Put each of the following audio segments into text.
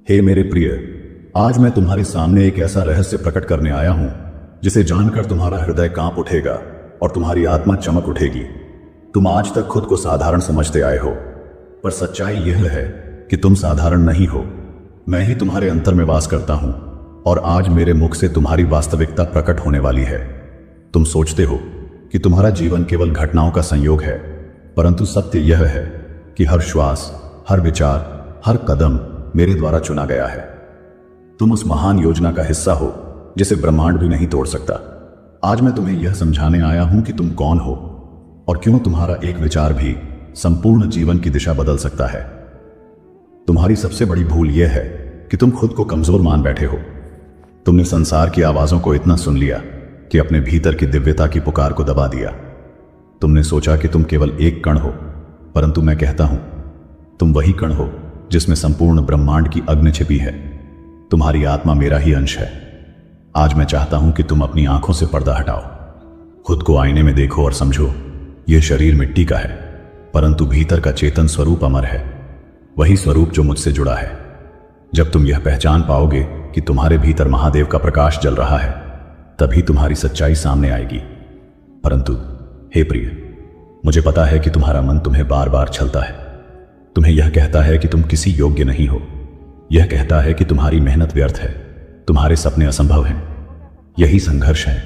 हे मेरे प्रिय, आज मैं तुम्हारे सामने एक ऐसा रहस्य प्रकट करने आया हूं जिसे जानकर तुम्हारा हृदय कांप उठेगा और तुम्हारी आत्मा चमक उठेगी। तुम आज तक खुद को साधारण समझते आए हो, पर सच्चाई यह है कि तुम साधारण नहीं हो। मैं ही तुम्हारे अंतर में वास करता हूं और आज मेरे मुख से तुम्हारी वास्तविकता प्रकट होने वाली है। तुम सोचते हो कि तुम्हारा जीवन केवल घटनाओं का संयोग है, परंतु सत्य यह है कि हर श्वास, हर विचार, हर कदम मेरे द्वारा चुना गया है। तुम उस महान योजना का हिस्सा हो जिसे ब्रह्मांड भी नहीं तोड़ सकता। आज मैं तुम्हें यह समझाने आया हूं कि तुम कौन हो और क्यों तुम्हारा एक विचार भी संपूर्ण जीवन की दिशा बदल सकता है। तुम्हारी सबसे बड़ी भूल यह है कि तुम खुद को कमजोर मान बैठे हो। तुमने संसार की आवाजों को इतना सुन लिया कि अपने भीतर की दिव्यता की पुकार को दबा दिया। तुमने सोचा कि तुम केवल एक कण हो, परंतु मैं कहता हूं तुम वही कण हो जिसमें संपूर्ण ब्रह्मांड की अग्नि छिपी है। तुम्हारी आत्मा मेरा ही अंश है। आज मैं चाहता हूं कि तुम अपनी आंखों से पर्दा हटाओ, खुद को आईने में देखो और समझो यह शरीर मिट्टी का है, परंतु भीतर का चेतन स्वरूप अमर है, वही स्वरूप जो मुझसे जुड़ा है। जब तुम यह पहचान पाओगे कि तुम्हारे भीतर महादेव का प्रकाश जल रहा है, तभी तुम्हारी सच्चाई सामने आएगी। परंतु हे प्रिय, मुझे पता है कि तुम्हारा मन तुम्हें बार बार छलता है। तुम्हें यह कहता है कि तुम किसी योग्य नहीं हो, यह कहता है कि तुम्हारी मेहनत व्यर्थ है, तुम्हारे सपने असंभव हैं। यही संघर्ष है।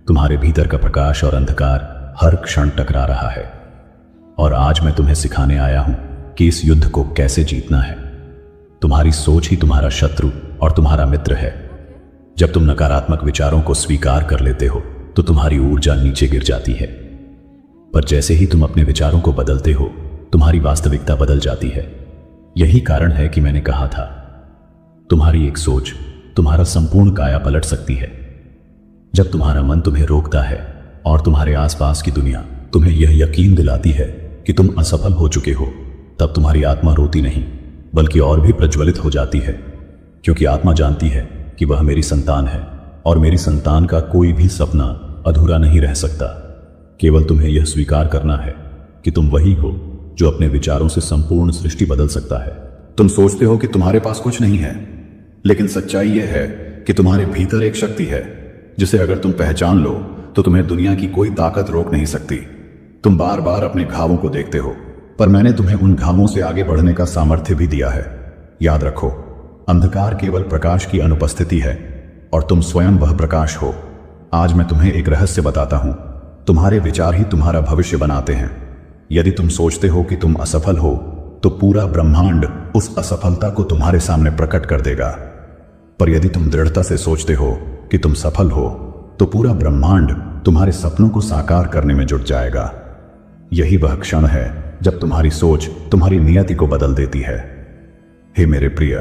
तुम्हारे भीतर का प्रकाश और अंधकार हर क्षण टकरा रहा है, और आज मैं तुम्हें सिखाने आया हूं कि इस युद्ध को कैसे जीतना है। तुम्हारी सोच ही तुम्हारा शत्रु और तुम्हारा मित्र है। जब तुम नकारात्मक विचारों को स्वीकार कर लेते हो तो तुम्हारी ऊर्जा नीचे गिर जाती है, पर जैसे ही तुम अपने विचारों को बदलते हो तुम्हारी वास्तविकता बदल जाती है। यही कारण है कि मैंने कहा था तुम्हारी एक सोच तुम्हारा संपूर्ण काया पलट सकती है। जब तुम्हारा मन तुम्हें रोकता है और तुम्हारे आसपास की दुनिया तुम्हें यह यकीन दिलाती है कि तुम असफल हो चुके हो, तब तुम्हारी आत्मा रोती नहीं बल्कि और भी प्रज्वलित हो जाती है, क्योंकि आत्मा जानती है कि वह मेरी संतान है और मेरी संतान का कोई भी सपना अधूरा नहीं रह सकता। केवल तुम्हें यह स्वीकार करना है कि तुम वही हो जो अपने विचारों से संपूर्ण सृष्टि बदल सकता है। तुम सोचते हो कि तुम्हारे पास कुछ नहीं है, लेकिन सच्चाई यह है कि तुम्हारे भीतर एक शक्ति है जिसे अगर तुम पहचान लो तो तुम्हें दुनिया की कोई ताकत रोक नहीं सकती। तुम बार बार अपने घावों को देखते हो, पर मैंने तुम्हें उन घावों से आगे बढ़ने का सामर्थ्य भी दिया है। याद रखो, अंधकार केवल प्रकाश की अनुपस्थिति है और तुम स्वयं वह प्रकाश हो। आज मैं तुम्हें एक रहस्य बताता हूं। तुम्हारे विचार ही तुम्हारा भविष्य बनाते हैं। यदि तुम सोचते हो कि तुम असफल हो तो पूरा ब्रह्मांड उस असफलता को तुम्हारे सामने प्रकट कर देगा, पर यदि तुम दृढ़ता से सोचते हो कि तुम सफल हो तो पूरा ब्रह्मांड तुम्हारे सपनों को साकार करने में जुट जाएगा। यही वह क्षण है जब तुम्हारी सोच तुम्हारी नियति को बदल देती है। हे मेरे प्रिय,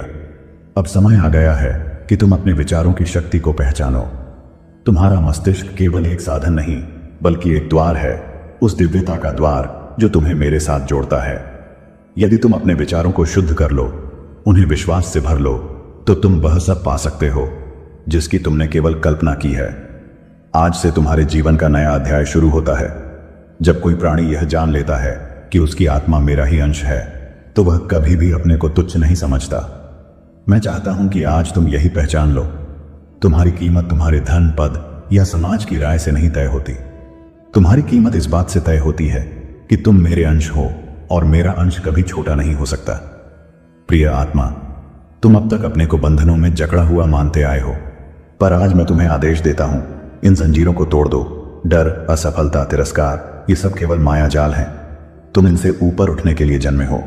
अब समय आ गया है कि तुम अपने विचारों की शक्ति को पहचानो। तुम्हारा मस्तिष्क केवल एक साधन नहीं बल्कि एक द्वार है, उस दिव्यता का द्वार जो तुम्हें मेरे साथ जोड़ता है। यदि तुम अपने विचारों को शुद्ध कर लो, उन्हें विश्वास से भर लो, तो तुम वह सब पा सकते हो जिसकी तुमने केवल कल्पना की है। आज से तुम्हारे जीवन का नया अध्याय शुरू होता है। जब कोई प्राणी यह जान लेता है कि उसकी आत्मा मेरा ही अंश है, तो वह कभी भी अपने को तुच्छ नहीं समझता। मैं चाहता हूं कि आज तुम यही पहचान लो, तुम्हारी कीमत तुम्हारे धन, पद या समाज की राय से नहीं तय होती। तुम्हारी कीमत इस बात से तय होती है कि तुम मेरे अंश हो और मेरा अंश कभी छोटा नहीं हो सकता। प्रिय आत्मा, तुम अब तक अपने को बंधनों में जकड़ा हुआ मानते आए हो, पर आज मैं तुम्हें आदेश देता हूं, इन जंजीरों को तोड़ दो। डर, असफलता, तिरस्कार, ये सब केवल माया जाल हैं। तुम इनसे ऊपर उठने के लिए जन्मे हो।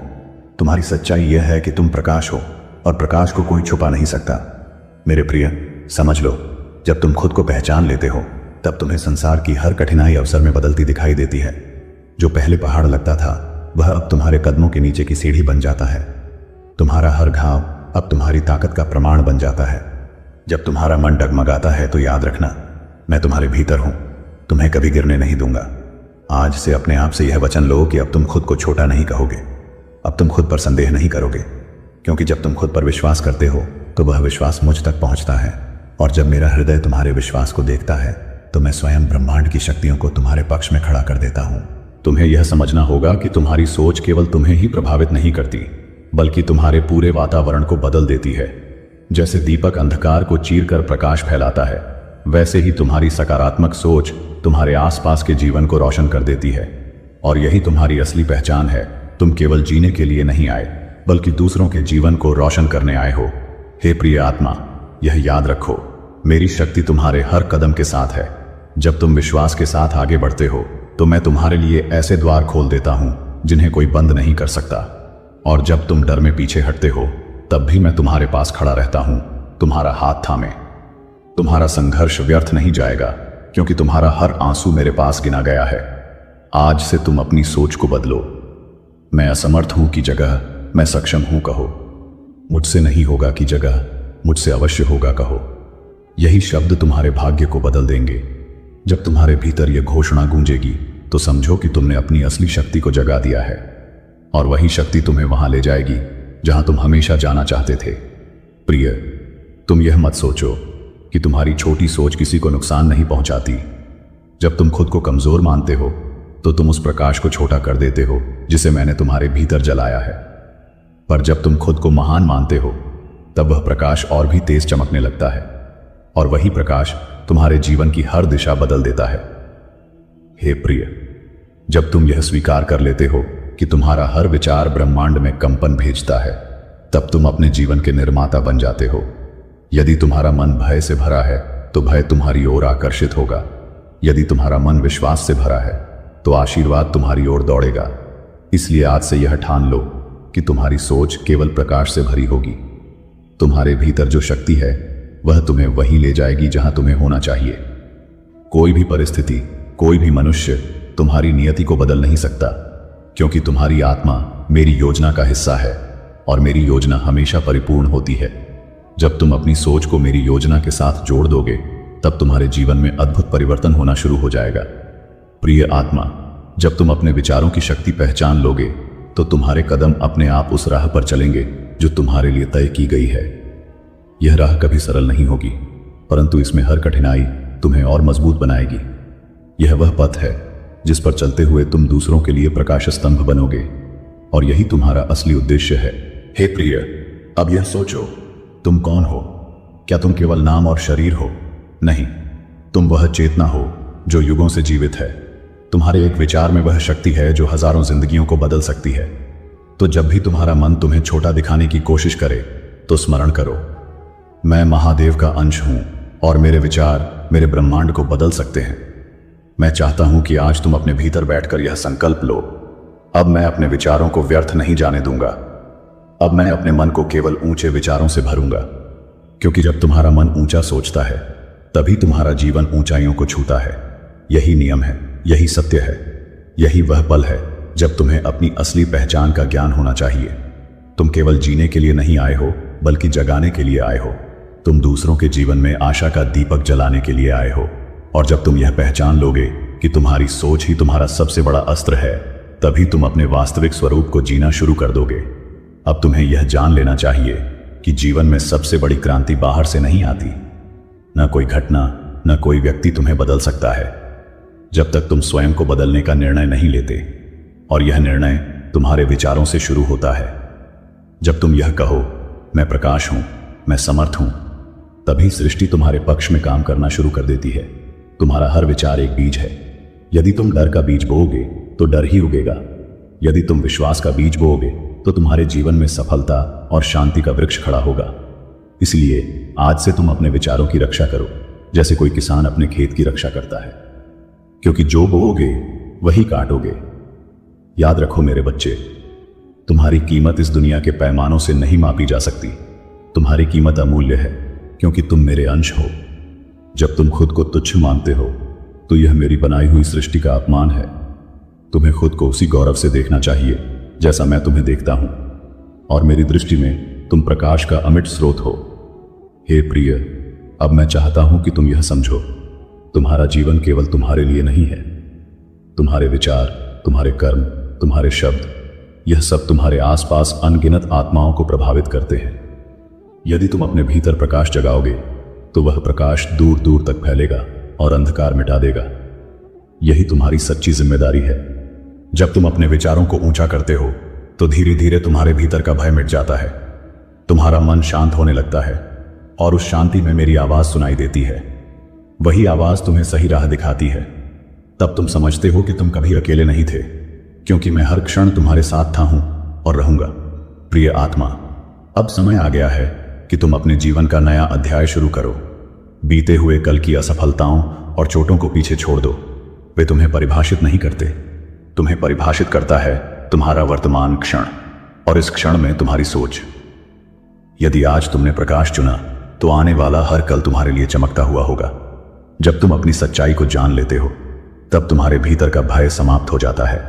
तुम्हारी सच्चाई यह है कि तुम प्रकाश हो और प्रकाश को कोई छुपा नहीं सकता। मेरे प्रिय, समझ लो, जब तुम खुद को पहचान लेते हो तब तुम्हें संसार की हर कठिनाई अवसर में बदलती दिखाई देती है। जो पहले पहाड़ लगता था वह अब तुम्हारे कदमों के नीचे की सीढ़ी बन जाता है। तुम्हारा हर घाव अब तुम्हारी ताकत का प्रमाण बन जाता है। जब तुम्हारा मन डगमगाता है तो याद रखना, मैं तुम्हारे भीतर हूं, तुम्हें कभी गिरने नहीं दूंगा। आज से अपने आप से यह वचन लो कि अब तुम खुद को छोटा नहीं कहोगे, अब तुम खुद पर संदेह नहीं करोगे, क्योंकि जब तुम खुद पर विश्वास करते हो तो वह विश्वास मुझ तक पहुंचता है, और जब मेरा हृदय तुम्हारे विश्वास को देखता है तो मैं स्वयं ब्रह्मांड की शक्तियों को तुम्हारे पक्ष में खड़ा कर देता हूं। तुम्हें यह समझना होगा कि तुम्हारी सोच केवल तुम्हें ही प्रभावित नहीं करती, बल्कि तुम्हारे पूरे वातावरण को बदल देती है। जैसे दीपक अंधकार को चीरकर प्रकाश फैलाता है, वैसे ही तुम्हारी सकारात्मक सोच तुम्हारे आसपास के जीवन को रोशन कर देती है। और यही तुम्हारी असली पहचान है। तुम केवल जीने के लिए नहीं आए, बल्कि दूसरों के जीवन को रोशन करने आए हो। हे प्रिय आत्मा, यह याद रखो, मेरी शक्ति तुम्हारे हर कदम के साथ है। जब तुम विश्वास के साथ आगे बढ़ते हो तो मैं तुम्हारे लिए ऐसे द्वार खोल देता हूं जिन्हें कोई बंद नहीं कर सकता। और जब तुम डर में पीछे हटते हो तब भी मैं तुम्हारे पास खड़ा रहता हूं, तुम्हारा हाथ थामे। तुम्हारा संघर्ष व्यर्थ नहीं जाएगा, क्योंकि तुम्हारा हर आंसू मेरे पास गिना गया है। आज से तुम अपनी सोच को बदलो। मैं असमर्थ हूं की जगह मैं सक्षम हूं कहो। मुझसे नहीं होगा की जगह मुझसे अवश्य होगा कहो। यही शब्द तुम्हारे भाग्य को बदल देंगे। जब तुम्हारे भीतर यह घोषणा गूंजेगी तो समझो कि तुमने अपनी असली शक्ति को जगा दिया है, और वही शक्ति तुम्हें वहां ले जाएगी जहां तुम हमेशा जाना चाहते थे। प्रिय, तुम यह मत सोचो कि तुम्हारी छोटी सोच किसी को नुकसान नहीं पहुंचाती। जब तुम खुद को कमजोर मानते हो तो तुम उस प्रकाश को छोटा कर देते हो जिसे मैंने तुम्हारे भीतर जलाया है। पर जब तुम खुद को महान मानते हो तब वह प्रकाश और भी तेज चमकने लगता है, और वही प्रकाश तुम्हारे जीवन की हर दिशा बदल देता है। हे प्रिय, जब तुम यह स्वीकार कर लेते हो कि तुम्हारा हर विचार ब्रह्मांड में कंपन भेजता है, तब तुम अपने जीवन के निर्माता बन जाते हो। यदि तुम्हारा मन भय से भरा है तो भय तुम्हारी ओर आकर्षित होगा। यदि तुम्हारा मन विश्वास से भरा है तो आशीर्वाद तुम्हारी ओर दौड़ेगा। इसलिए आज से यह ठान लो कि तुम्हारी सोच केवल प्रकाश से भरी होगी। तुम्हारे भीतर जो शक्ति है वह तुम्हें वहीं ले जाएगी जहां तुम्हें होना चाहिए। कोई भी परिस्थिति, कोई भी मनुष्य तुम्हारी नियति को बदल नहीं सकता, क्योंकि तुम्हारी आत्मा मेरी योजना का हिस्सा है, और मेरी योजना हमेशा परिपूर्ण होती है। जब तुम अपनी सोच को मेरी योजना के साथ जोड़ दोगे तब तुम्हारे जीवन में अद्भुत परिवर्तन होना शुरू हो जाएगा। प्रिय आत्मा, जब तुम अपने विचारों की शक्ति पहचान लोगे तो तुम्हारे कदम अपने आप उस राह पर चलेंगे जो तुम्हारे लिए तय की गई है। यह राह कभी सरल नहीं होगी, परंतु इसमें हर कठिनाई तुम्हें और मजबूत बनाएगी। यह वह पथ है जिस पर चलते हुए तुम दूसरों के लिए प्रकाश स्तंभ बनोगे, और यही तुम्हारा असली उद्देश्य है। हे प्रिय, अब यह सोचो, तुम कौन हो? क्या तुम केवल नाम और शरीर हो? नहीं, तुम वह चेतना हो जो युगों से जीवित है। तुम्हारे एक विचार में वह शक्ति है जो हजारों जिंदगियों को बदल सकती है। तो जब भी तुम्हारा मन तुम्हें छोटा दिखाने की कोशिश करे तो स्मरण करो, मैं महादेव का अंश हूं और मेरे विचार मेरे ब्रह्मांड को बदल सकते हैं। मैं चाहता हूं कि आज तुम अपने भीतर बैठकर यह संकल्प लो, अब मैं अपने विचारों को व्यर्थ नहीं जाने दूंगा। अब मैं अपने मन को केवल ऊंचे विचारों से भरूंगा, क्योंकि जब तुम्हारा मन ऊंचा सोचता है तभी तुम्हारा जीवन ऊंचाइयों को छूता है। यही नियम है, यही सत्य है, यही वह पल है जब तुम्हें अपनी असली पहचान का ज्ञान होना चाहिए। तुम केवल जीने के लिए नहीं आए हो, बल्कि जगाने के लिए आए हो। तुम दूसरों के जीवन में आशा का दीपक जलाने के लिए आए हो, और जब तुम यह पहचान लोगे कि तुम्हारी सोच ही तुम्हारा सबसे बड़ा अस्त्र है, तभी तुम अपने वास्तविक स्वरूप को जीना शुरू कर दोगे। अब तुम्हें यह जान लेना चाहिए कि जीवन में सबसे बड़ी क्रांति बाहर से नहीं आती। न कोई घटना, न कोई व्यक्ति तुम्हें बदल सकता है जब तक तुम स्वयं को बदलने का निर्णय नहीं लेते, और यह निर्णय तुम्हारे विचारों से शुरू होता है। जब तुम यह कहो, मैं प्रकाश हूं, मैं समर्थ हूं, तभी सृष्टि तुम्हारे पक्ष में काम करना शुरू कर देती है। तुम्हारा हर विचार एक बीज है। यदि तुम डर का बीज बोओगे तो डर ही उगेगा। यदि तुम विश्वास का बीज बोओगे तो तुम्हारे जीवन में सफलता और शांति का वृक्ष खड़ा होगा। इसलिए आज से तुम अपने विचारों की रक्षा करो, जैसे कोई किसान अपने खेत की रक्षा करता है, क्योंकि जो बोओगे वही काटोगे। याद रखो मेरे बच्चे, तुम्हारी कीमत इस दुनिया के पैमानों से नहीं मापी जा सकती। तुम्हारी कीमत अमूल्य है, क्योंकि तुम मेरे अंश हो। जब तुम खुद को तुच्छ मानते हो तो यह मेरी बनाई हुई सृष्टि का अपमान है। तुम्हें खुद को उसी गौरव से देखना चाहिए जैसा मैं तुम्हें देखता हूं, और मेरी दृष्टि में तुम प्रकाश का अमिट स्रोत हो। हे प्रिय, अब मैं चाहता हूं कि तुम यह समझो, तुम्हारा जीवन केवल तुम्हारे लिए नहीं है। तुम्हारे विचार, तुम्हारे कर्म, तुम्हारे शब्द, यह सब तुम्हारे आसपास अनगिनत आत्माओं को प्रभावित करते हैं। यदि तुम अपने भीतर प्रकाश जगाओगे तो वह प्रकाश दूर दूर तक फैलेगा और अंधकार मिटा देगा। यही तुम्हारी सच्ची जिम्मेदारी है। जब तुम अपने विचारों को ऊंचा करते हो तो धीरे धीरे तुम्हारे भीतर का भय मिट जाता है, तुम्हारा मन शांत होने लगता है और उस शांति में मेरी आवाज सुनाई देती है। वही आवाज तुम्हें सही राह दिखाती है। तब तुम समझते हो कि तुम कभी अकेले नहीं थे, क्योंकि मैं हर क्षण तुम्हारे साथ था हूं और रहूंगा। प्रिय आत्मा, अब समय आ गया है कि तुम अपने जीवन का नया अध्याय शुरू करो। बीते हुए कल की असफलताओं और चोटों को पीछे छोड़ दो। वे तुम्हें परिभाषित नहीं करते, तुम्हें परिभाषित करता है तुम्हारा वर्तमान क्षण और इस क्षण में तुम्हारी सोच। यदि आज तुमने प्रकाश चुना तो आने वाला हर कल तुम्हारे लिए चमकता हुआ होगा। जब तुम अपनी सच्चाई को जान लेते हो तब तुम्हारे भीतर का भय समाप्त हो जाता है।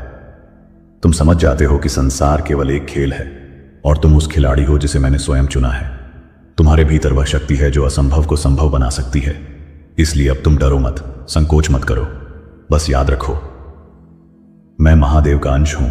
तुम समझ जाते हो कि संसार केवल एक खेल है और तुम उस खिलाड़ी हो जिसे मैंने स्वयं चुना है। तुम्हारे भीतर वह शक्ति है जो असंभव को संभव बना सकती है। इसलिए अब तुम डरो मत, संकोच मत करो। बस याद रखो, मैं महादेव का अंश हूं